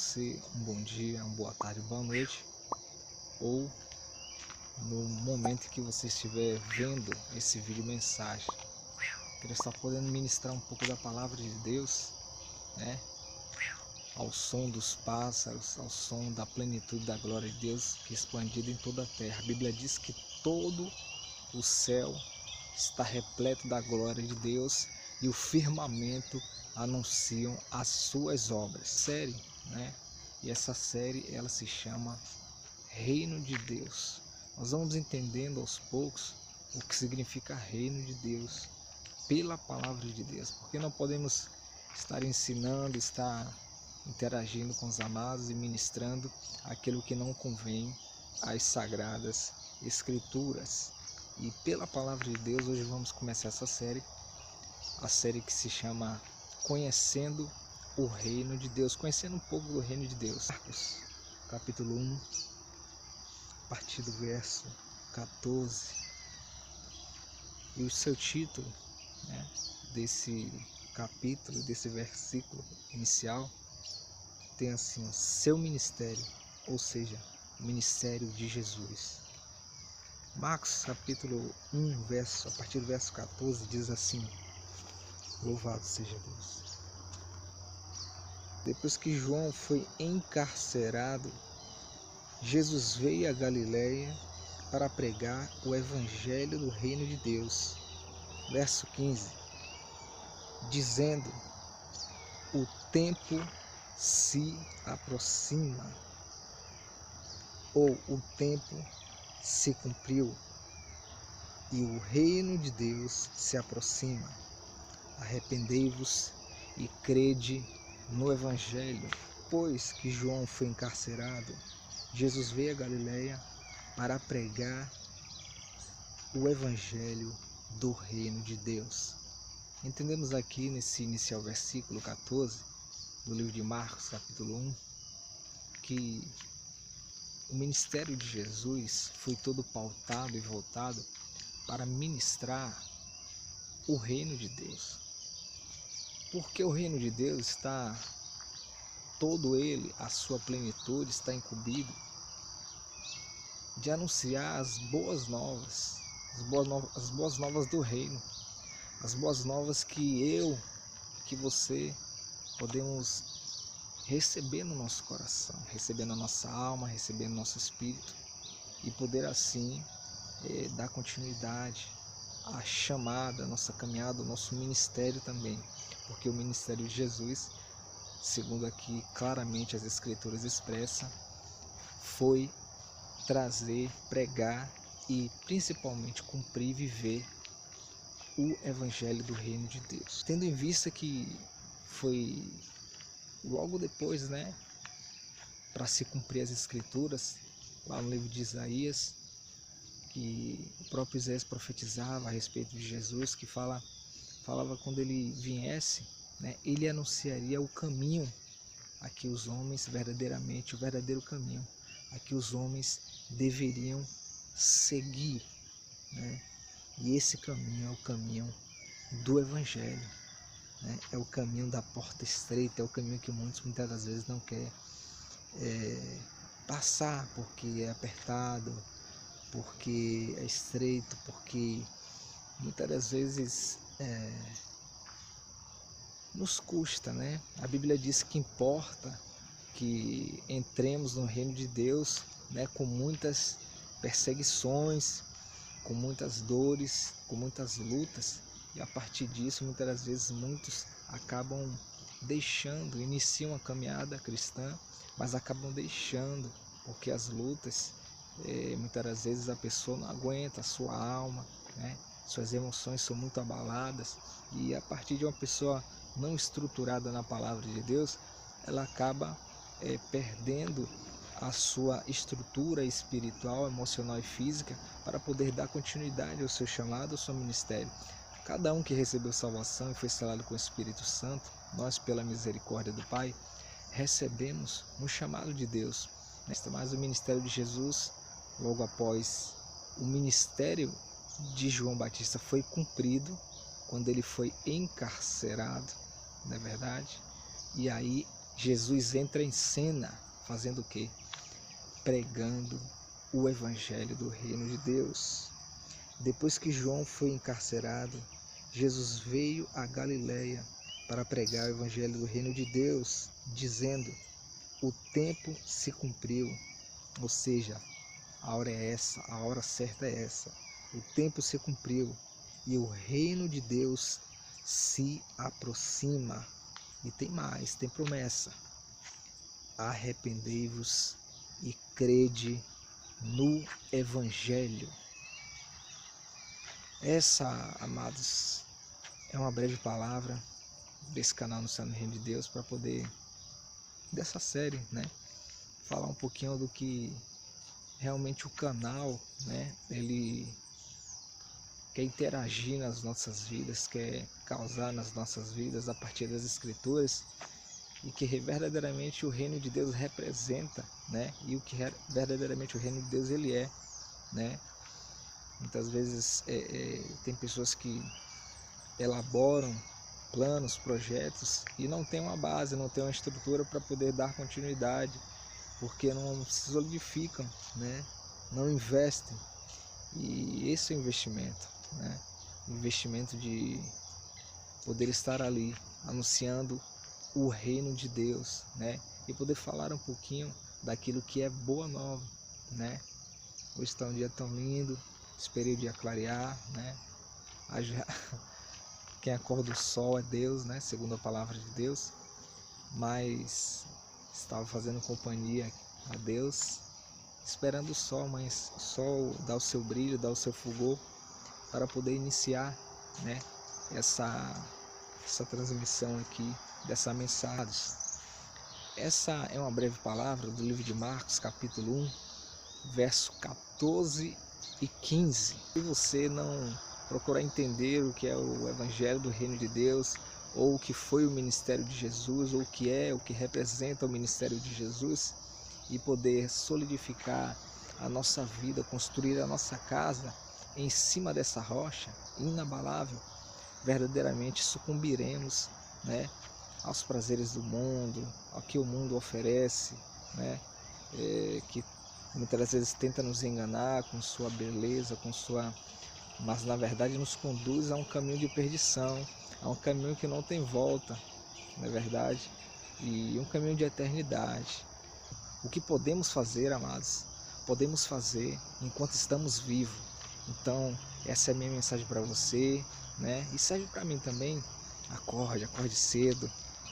você um bom dia, uma boa tarde, boa noite, ou no momento que você estiver vendo esse vídeo mensagem, que ele está podendo ministrar um pouco da palavra de Deus, né? Ao som dos pássaros, ao som da plenitude da glória de Deus que é expandida em toda a terra. A Bíblia diz que todo o céu está repleto da glória de Deus e o firmamento anunciam as suas obras. Série, né? E essa série ela se chama Reino de Deus. Nós vamos entendendo aos poucos o que significa Reino de Deus pela palavra de Deus, porque não podemos estar ensinando, estar interagindo com os amados e ministrando aquilo que não convém às sagradas escrituras. E pela palavra de Deus hoje vamos começar essa série, a série que se chama Conhecendo o Reino de Deus, conhecendo um pouco do Reino de Deus. Marcos, capítulo 1, a partir do verso 14. E o seu título, né, desse capítulo, desse versículo inicial, tem assim: seu ministério, ou seja, o ministério de Jesus. Marcos capítulo 1, a partir do verso 14, diz assim: louvado seja Deus. Depois que João foi encarcerado, Jesus veio a Galiléia para pregar o evangelho do reino de Deus. Verso 15, dizendo: o tempo se aproxima, ou o tempo se cumpriu, e o reino de Deus se aproxima. Arrependei-vos e crede no evangelho. Depois que João foi encarcerado, Jesus veio a Galiléia para pregar o evangelho do reino de Deus. Entendemos aqui nesse inicial versículo 14 do livro de Marcos, capítulo 1, que o ministério de Jesus foi todo pautado e voltado para ministrar o reino de Deus. Porque o reino de Deus está, todo ele, a sua plenitude, está incumbido de anunciar as boas novas, as boas novas do reino, as boas novas que eu, que você podemos receber no nosso coração, receber na nossa alma, receber no nosso espírito, e poder assim dar continuidade à chamada, à nossa caminhada, ao nosso ministério também, porque o ministério de Jesus, segundo aqui claramente as escrituras expressam, foi trazer, pregar e principalmente cumprir e viver o evangelho do reino de Deus. Tendo em vista que foi logo depois, né, para se cumprir as escrituras, lá no livro de Isaías, que o próprio Isaías profetizava a respeito de Jesus, que falava quando ele viesse, né, ele anunciaria o caminho a que os homens verdadeiramente, o verdadeiro caminho a que os homens deveriam seguir, né? E esse caminho é o caminho do evangelho, né? É o caminho da porta estreita, é o caminho que muitas das vezes não quer passar, porque é apertado, porque é estreito, porque muitas das vezes nos custa, né? A Bíblia diz que importa que entremos no reino de Deus, né, com muitas perseguições, com muitas dores, com muitas lutas, e a partir disso muitas das vezes muitos acabam deixando, iniciam a caminhada cristã, mas acabam deixando, porque as lutas, muitas das vezes a pessoa não aguenta, a sua alma, né, suas emoções são muito abaladas, e a partir de uma pessoa não estruturada na palavra de Deus, ela acaba perdendo a sua estrutura espiritual, emocional e física para poder dar continuidade ao seu chamado, ao seu ministério. Cada um que recebeu salvação e foi selado com o Espírito Santo, nós, pela misericórdia do Pai, recebemos um chamado de Deus. Mas o ministério de Jesus, logo após o ministério de João Batista foi cumprido, quando ele foi encarcerado, não é verdade? E aí Jesus entra em cena fazendo o quê? Pregando o evangelho do reino de Deus. Depois que João foi encarcerado, Jesus veio a Galiléia para pregar o evangelho do reino de Deus, dizendo: o tempo se cumpriu, ou seja, a hora é essa, a hora certa é essa. O tempo se cumpriu e o reino de Deus se aproxima. E tem mais, tem promessa. Arrependei-vos e crede no Evangelho. Essa, amados, é uma breve palavra desse canal no Céu no Reino de Deus, para poder, dessa série, né, falar um pouquinho do que realmente o canal, né, ele quer interagir nas nossas vidas, quer causar nas nossas vidas a partir das Escrituras, e que verdadeiramente o reino de Deus representa, né, e o que verdadeiramente o reino de Deus ele é, né. Muitas vezes tem pessoas que elaboram planos, projetos e não tem uma base, não tem uma estrutura para poder dar continuidade, porque não se solidificam, né, não investem. E esse é o investimento, né? O investimento de poder estar ali anunciando o reino de Deus, né? E poder falar um pouquinho daquilo que é boa nova, né? Hoje está um dia tão lindo, esperei o dia clarear, né? Quem acorda o sol é Deus, né? Segundo a palavra de Deus, mas estava fazendo companhia a Deus, esperando o sol, mas o sol dá o seu brilho, dá o seu fulgor para poder iniciar, né, essa transmissão aqui dessa mensagem. Essa é uma breve palavra do livro de Marcos, capítulo 1, verso 14 e 15. Se você não procurar entender o que é o Evangelho do Reino de Deus, ou o que foi o ministério de Jesus, ou o que representa o ministério de Jesus, e poder solidificar a nossa vida, construir a nossa casa em cima dessa rocha inabalável, verdadeiramente sucumbiremos, né, aos prazeres do mundo, ao que o mundo oferece, né, que muitas vezes tenta nos enganar com sua beleza, mas na verdade nos conduz a um caminho de perdição, a um caminho que não tem volta, não é verdade? E um caminho de eternidade. O que podemos fazer, amados? Podemos fazer enquanto estamos vivos. Então, essa é a minha mensagem para você, né? E serve para mim também. Acorde cedo,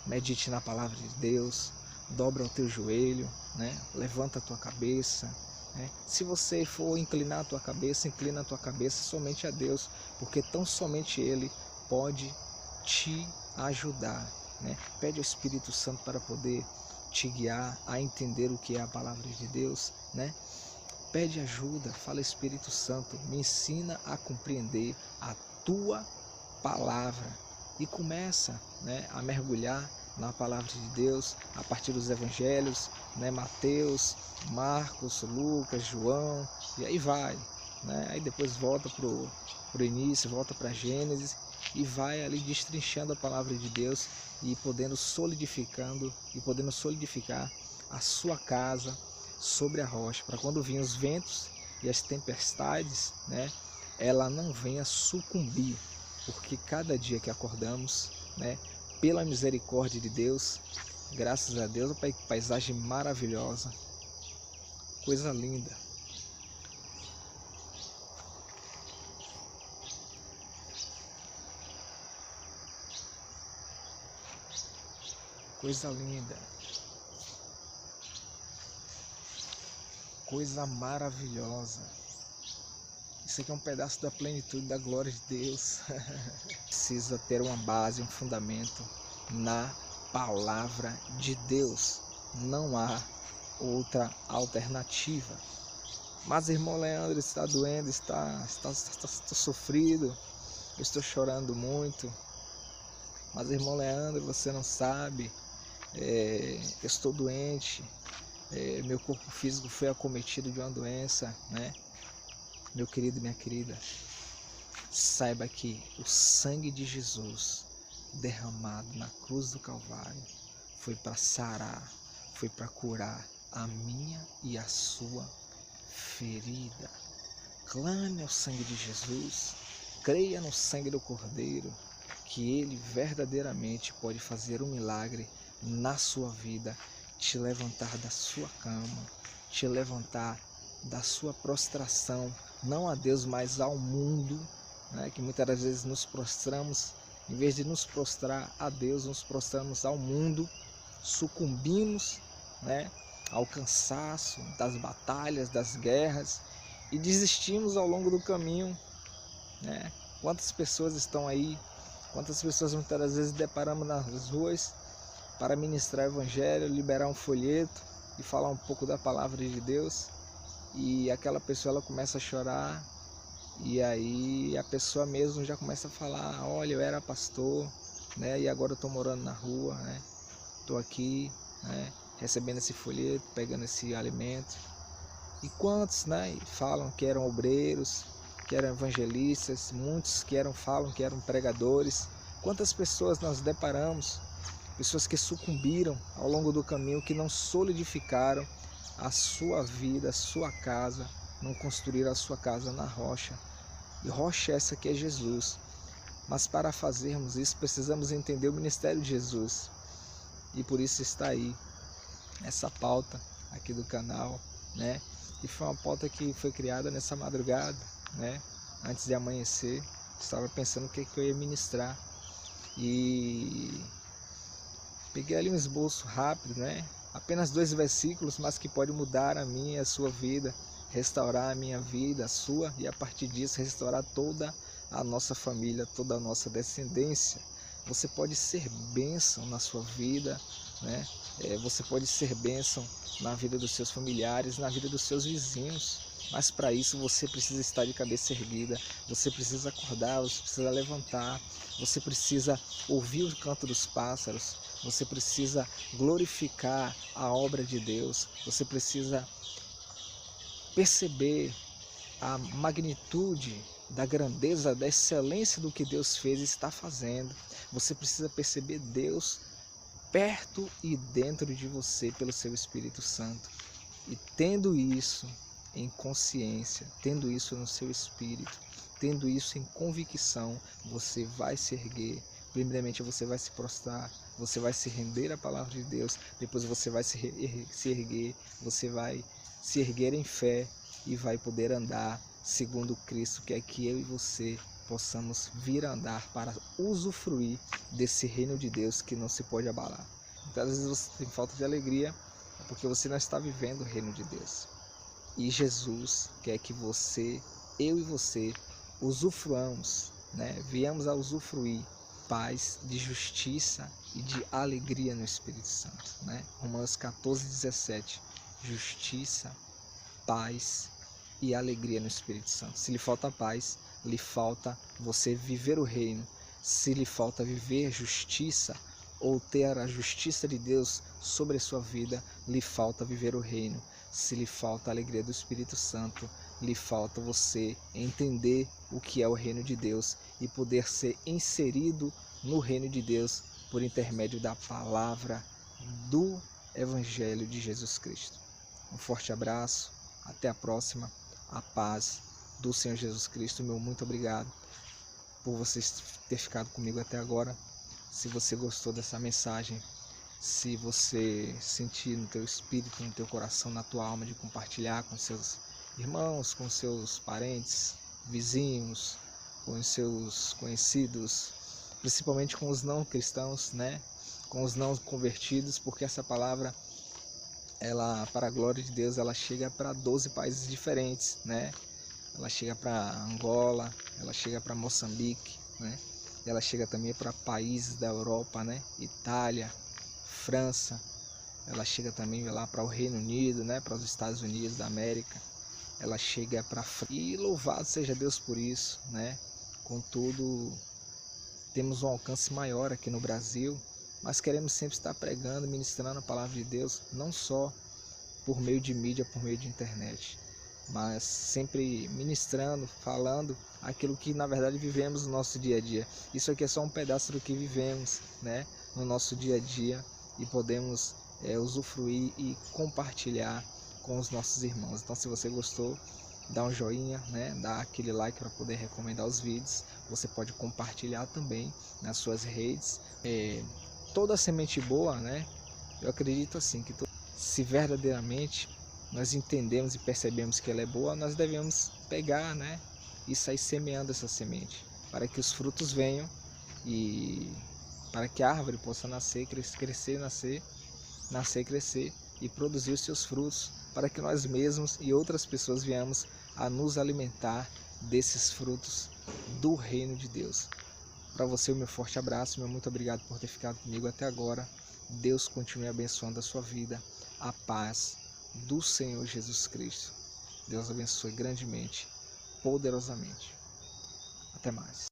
medite na palavra de Deus, dobra o teu joelho, né? Levanta a tua cabeça, né? Se você for inclinar a tua cabeça, inclina a tua cabeça somente a Deus, porque tão somente Ele pode te ajudar, né? Pede ao Espírito Santo para poder te guiar a entender o que é a palavra de Deus, né? Pede ajuda, fala: Espírito Santo, me ensina a compreender a tua palavra, e começa, né, a mergulhar na palavra de Deus a partir dos evangelhos, né, Mateus, Marcos, Lucas, João, e aí vai, né? Aí depois volta pro início, volta para Gênesis e vai ali destrinchando a palavra de Deus e podendo solidificar a sua casa sobre a rocha, para quando virem os ventos e as tempestades, né, ela não venha sucumbir, porque cada dia que acordamos, né, pela misericórdia de Deus, graças a Deus, uma paisagem maravilhosa, coisa linda. Coisa linda, coisa maravilhosa. Isso aqui é um pedaço da plenitude da glória de Deus. Precisa ter uma base, um fundamento na palavra de Deus. Não há outra alternativa. Mas irmão Leandro, está doendo, está sofrido, eu estou chorando muito. Mas irmão Leandro, você não sabe, eu estou doente, meu corpo físico foi acometido de uma doença, né? Meu querido e minha querida, saiba que o sangue de Jesus derramado na cruz do Calvário foi para sarar, foi para curar a minha e a sua ferida. Clame ao sangue de Jesus, creia no sangue do Cordeiro, que Ele verdadeiramente pode fazer um milagre na sua vida, te levantar da sua cama, te levantar da sua prostração, não a Deus, mas ao mundo, né? Que muitas das vezes nos prostramos, em vez de nos prostrar a Deus, nos prostramos ao mundo, sucumbimos, né, ao cansaço das batalhas, das guerras, e desistimos ao longo do caminho, né? Quantas pessoas estão aí, quantas pessoas muitas das vezes deparamos nas ruas para ministrar o evangelho, liberar um folheto e falar um pouco da palavra de Deus, e aquela pessoa ela começa a chorar, e aí a pessoa mesmo já começa a falar: olha, eu era pastor, né, e agora eu estou morando na rua, né, estou aqui, né, recebendo esse folheto, pegando esse alimento. E quantos, né, falam que eram obreiros, que eram evangelistas, muitos que falam que eram pregadores. Quantas pessoas nós deparamos, pessoas que sucumbiram ao longo do caminho, que não solidificaram a sua vida, a sua casa, não construíram a sua casa na rocha. E rocha essa que é Jesus. Mas para fazermos isso, precisamos entender o ministério de Jesus. E por isso está aí essa pauta aqui do canal, né? E foi uma pauta que foi criada nessa madrugada, né? Antes de amanhecer, estava pensando o que eu ia ministrar. E peguei ali um esboço rápido, né? Apenas 2 versículos, mas que pode mudar a minha e a sua vida, restaurar a minha vida, a sua, e a partir disso restaurar toda a nossa família, toda a nossa descendência. Você pode ser bênção na sua vida, né? Você pode ser bênção na vida dos seus familiares, na vida dos seus vizinhos. Mas para isso você precisa estar de cabeça erguida, você precisa acordar, você precisa levantar, você precisa ouvir o canto dos pássaros, você precisa glorificar a obra de Deus, você precisa perceber a magnitude da grandeza, da excelência do que Deus fez e está fazendo. Você precisa perceber Deus perto e dentro de você pelo seu Espírito Santo. E tendo isso em consciência, tendo isso no seu espírito, tendo isso em convicção, você vai se erguer. Primeiramente você vai se prostrar, você vai se render à palavra de Deus, depois você vai se erguer, você vai se erguer em fé e vai poder andar segundo Cristo, que é que eu e você possamos vir a andar para usufruir desse reino de Deus que não se pode abalar. Muitas vezes você tem falta de alegria, é porque você não está vivendo o reino de Deus. E Jesus quer que eu e você, usufruamos, né? Viemos a usufruir paz, de justiça e de alegria no Espírito Santo, né? Romanos 14:17, justiça, paz e alegria no Espírito Santo. Se lhe falta paz, lhe falta você viver o reino. Se lhe falta viver justiça ou ter a justiça de Deus sobre a sua vida, lhe falta viver o reino. Se lhe falta a alegria do Espírito Santo, lhe falta você entender o que é o reino de Deus e poder ser inserido no reino de Deus por intermédio da palavra do Evangelho de Jesus Cristo. Um forte abraço, até a próxima, a paz do Senhor Jesus Cristo. Meu muito obrigado por você ter ficado comigo até agora. Se você gostou dessa mensagem, se você sentir no teu espírito, no teu coração, na tua alma de compartilhar com seus irmãos, com seus parentes, vizinhos, com os seus conhecidos, principalmente com os não cristãos, né? Com os não convertidos, porque essa palavra, ela, para a glória de Deus, ela chega para 12 países diferentes, né? Ela chega para Angola, ela chega para Moçambique, né? Ela chega também para países da Europa, né? Itália, França, ela chega também lá para o Reino Unido, né? Para os Estados Unidos da América, ela chega para e louvado seja Deus por isso, né? Contudo, temos um alcance maior aqui no Brasil, mas queremos sempre estar pregando, ministrando a palavra de Deus, não só por meio de mídia, por meio de internet, mas sempre ministrando, falando aquilo que na verdade vivemos no nosso dia a dia. Isso aqui é só um pedaço do que vivemos, né, no nosso dia a dia, e podemos usufruir e compartilhar com os nossos irmãos. Então, se você gostou, dá um joinha, né? Dá aquele like para poder recomendar os vídeos. Você pode compartilhar também nas suas redes. Toda semente boa, né? Eu acredito assim que se verdadeiramente nós entendemos e percebemos que ela é boa, nós devemos pegar, né? E sair semeando essa semente para que os frutos venham e para que a árvore possa nascer, crescer, crescer e produzir os seus frutos, para que nós mesmos e outras pessoas venhamos a nos alimentar desses frutos do reino de Deus. Para você, o meu forte abraço, meu muito obrigado por ter ficado comigo até agora. Deus continue abençoando a sua vida. A paz do Senhor Jesus Cristo. Deus abençoe grandemente, poderosamente. Até mais.